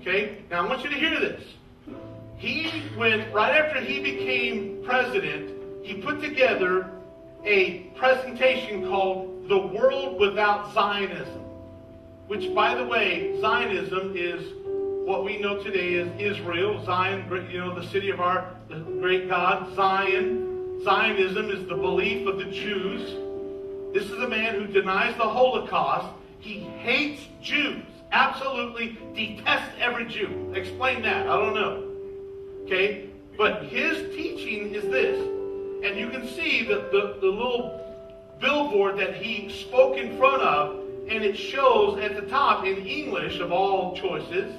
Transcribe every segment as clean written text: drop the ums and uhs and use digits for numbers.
Okay? Now I want you to hear this. Right after he became president, he put together a presentation called The World Without Zionism. Which, by the way, Zionism is what we know today as Israel. Zion, the city of the great God, Zion. Zionism is the belief of the Jews. This is a man who denies the Holocaust. He hates Jews. Absolutely detests every Jew. Explain that. I don't know. Okay? But his teaching is this. And you can see the little billboard that he spoke in front of, and it shows at the top in English of all choices,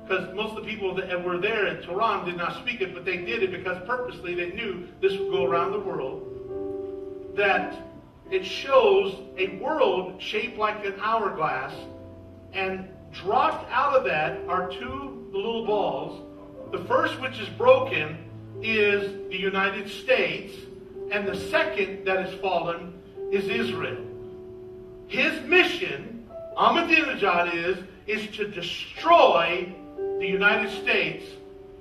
because most of the people that were there in Tehran did not speak it, but they did it because purposely they knew this would go around the world, that it shows a world shaped like an hourglass, and dropped out of that are two little balls. The first, which is broken, is the United States, and the second that has fallen is Israel. His mission, Ahmadinejad, is to destroy the United States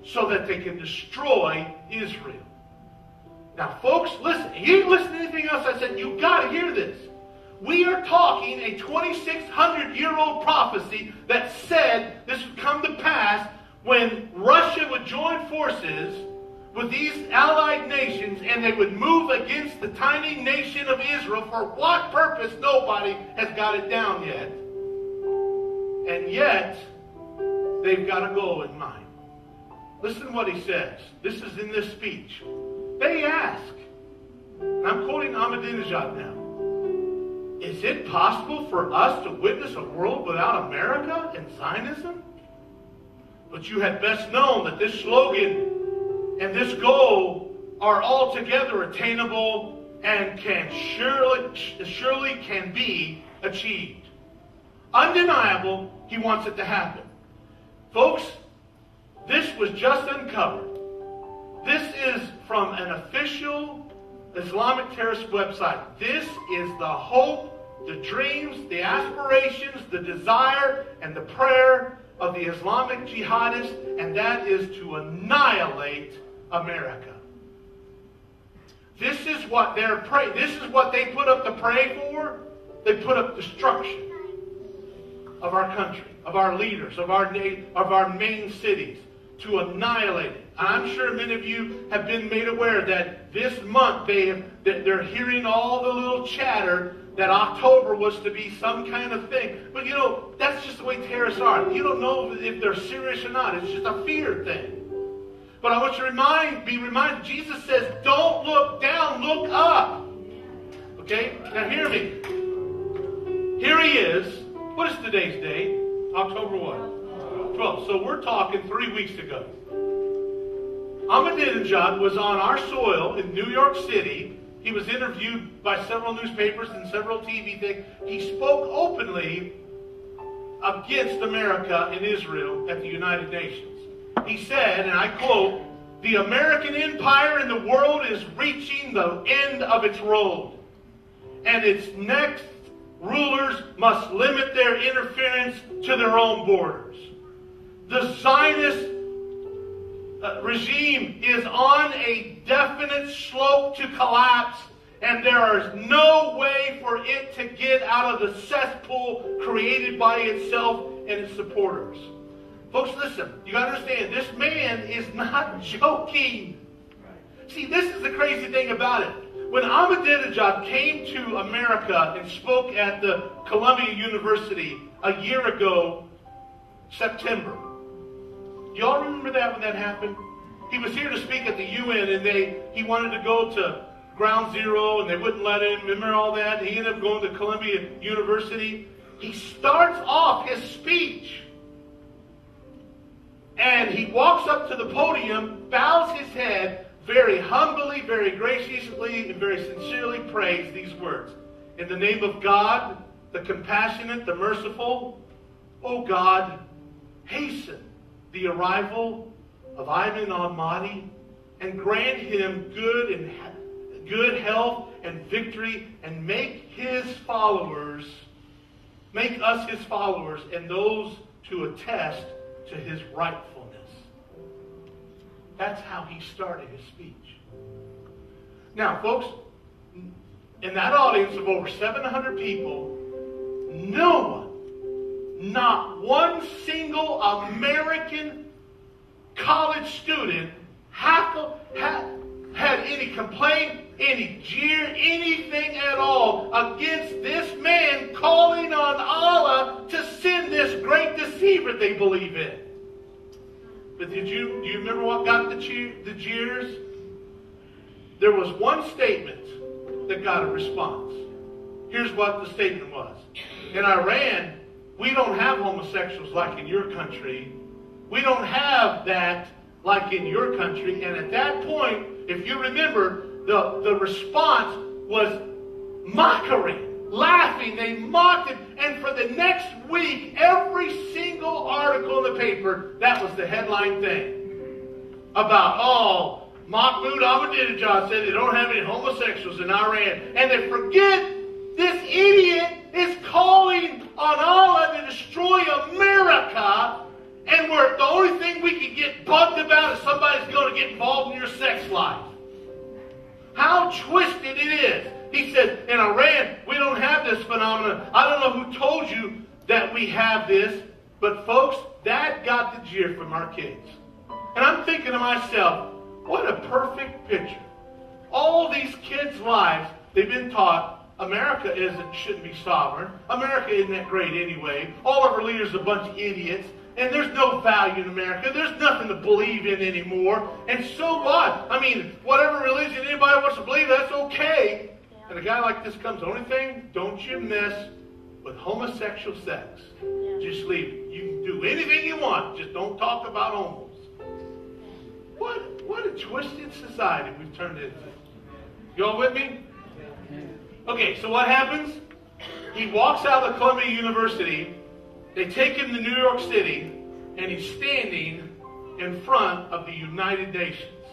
so that they can destroy Israel. Now, folks, listen. You didn't listen to anything else I said. You've got to hear this. We are talking a 2,600-year-old prophecy that said this would come to pass when Russia would join forces with these allied nations, and they would move against the tiny nation of Israel. For what purpose? Nobody has got it down yet. And yet, they've got a goal in mind. Listen to what he says. This is in this speech. They ask, and I'm quoting Ahmadinejad now, is it possible for us to witness a world without America and Zionism? But you had best known that this slogan and this goal are altogether attainable and can surely can be achieved. Undeniable, he wants it to happen. Folks, this was just uncovered. This is from an official Islamic terrorist website. This is the hope, the dreams, the aspirations, the desire, and the prayer of the Islamic jihadists, and that is to annihilate America. This is what they're praying. This is what they put up to pray for. They put up destruction of our country, of our leaders, of our main cities, to annihilate it. I'm sure many of you have been made aware that this month they're hearing all the little chatter that October was to be some kind of thing. But you know, that's just the way terrorists are. You don't know if they're serious or not. It's just a fear thing. But I want you to be reminded, Jesus says, don't look down, look up. Okay? Now hear me. Here he is. What is today's date? October what? 12th. So we're talking 3 weeks ago. Ahmadinejad was on our soil in New York City. He was interviewed by several newspapers and several TV things. He spoke openly against America and Israel at the United Nations. He said, and I quote, "The American empire in the world is reaching the end of its road, and its next rulers must limit their interference to their own borders. The Zionist regime is on a definite slope to collapse, and there is no way for it to get out of the cesspool created by itself and its supporters." Folks, listen, you got to understand, this man is not joking. See, this is the crazy thing about it. When Ahmadinejad came to America and spoke at the Columbia University a year ago, September. Do y'all remember that when that happened? He was here to speak at the UN, and he wanted to go to Ground Zero, and they wouldn't let him. Remember all that? He ended up going to Columbia University. He starts off his speech, and he walks up to the podium, bows his head, very humbly, very graciously, and very sincerely prays these words. In the name of God, the compassionate, the merciful, O God, hasten the arrival of Iman al-Mahdi and grant him good health and victory, and make us his followers, and those to attest to his rightfulness. That's how he started his speech. Now, folks, in that audience of over 700 people, no one, not one single American college student had any complaint, any jeer, anything at all against this man calling on Allah to send this great deceiver they believe in. But do you remember what got the jeers? There was one statement that got a response. Here's what the statement was. In Iran, we don't have homosexuals like in your country. We don't have that like in your country. And at that point, if you remember, the response was mockery, laughing. They mocked it. And for the next week, every single article in the paper, that was the headline thing. About, Mahmoud Ahmadinejad said they don't have any homosexuals in Iran. And they forget this idiot is calling on Allah to destroy America. And the only thing we can get bugged about is somebody's going to get involved in your sex life. How twisted it is. He said, in Iran, we don't have this phenomenon. I don't know who told you that we have this. But folks, that got the jeer from our kids. And I'm thinking to myself, what a perfect picture. All these kids' lives, they've been taught America shouldn't be sovereign. America isn't that great anyway. All of our leaders are a bunch of idiots. And there's no value in America. There's nothing to believe in anymore. And so what? I mean, whatever religion anybody wants to believe, that's okay. Yeah. And a guy like this comes, the only thing, don't you mess with homosexual sex. Yeah. Just leave it. You can do anything you want. Just don't talk about homos. What a twisted society we've turned into. You all with me? Okay, so what happens? He walks out of Columbia University. They take him to New York City, and he's standing in front of the United Nations.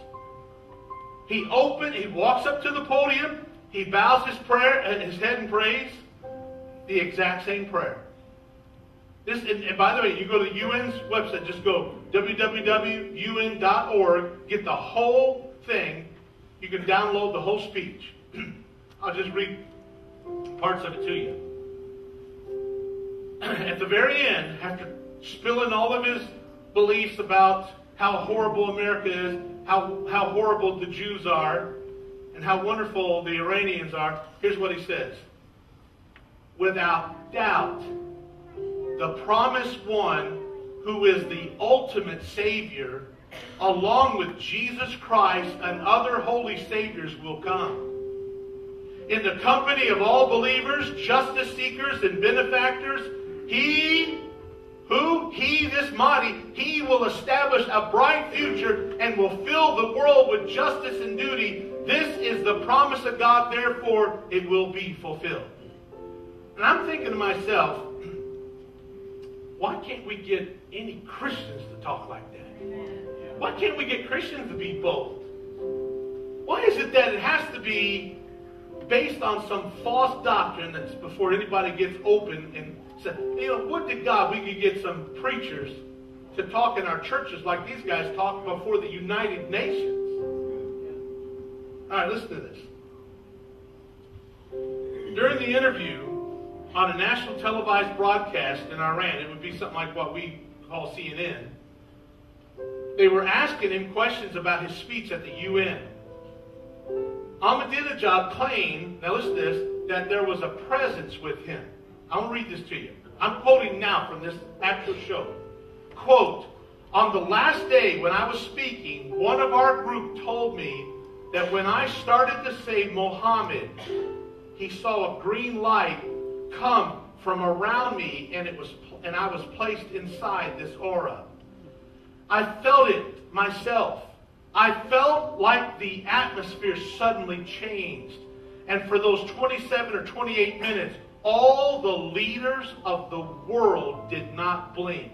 He walks up to the podium, he bows his head and prays, the exact same prayer. And by the way, you go to the UN's website, just go www.un.org, get the whole thing. You can download the whole speech. I'll just read parts of it to you. At the very end, after spilling all of his beliefs about how horrible America is, how horrible the Jews are, and how wonderful the Iranians are, here's what he says. Without doubt, the promised one who is the ultimate Savior, along with Jesus Christ and other holy Saviors, will come. In the company of all believers, justice seekers, and benefactors, this Mahdi, he will establish a bright future and will fill the world with justice and duty. This is the promise of God, therefore it will be fulfilled. And I'm thinking to myself, why can't we get any Christians to talk like that? Why can't we get Christians to be bold? Why is it that it has to be based on some false doctrine that's before anybody gets open and said, would to God we could get some preachers to talk in our churches like these guys talk before the United Nations. All right, listen to this. During the interview on a national televised broadcast in Iran, it would be something like what we call CNN, they were asking him questions about his speech at the UN. Ahmadinejad claimed, now listen to this, that there was a presence with him. I'm going to read this to you. I'm quoting now from this actual show. Quote, on the last day when I was speaking, one of our group told me that when I started to say Muhammad, he saw a green light come from around me and I was placed inside this aura. I felt it myself. I felt like the atmosphere suddenly changed. And for those 27 or 28 minutes, all the leaders of the world did not blink.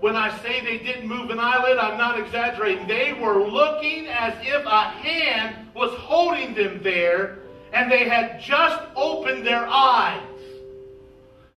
When I say they didn't move an eyelid, I'm not exaggerating. They were looking as if a hand was holding them there, and they had just opened their eyes.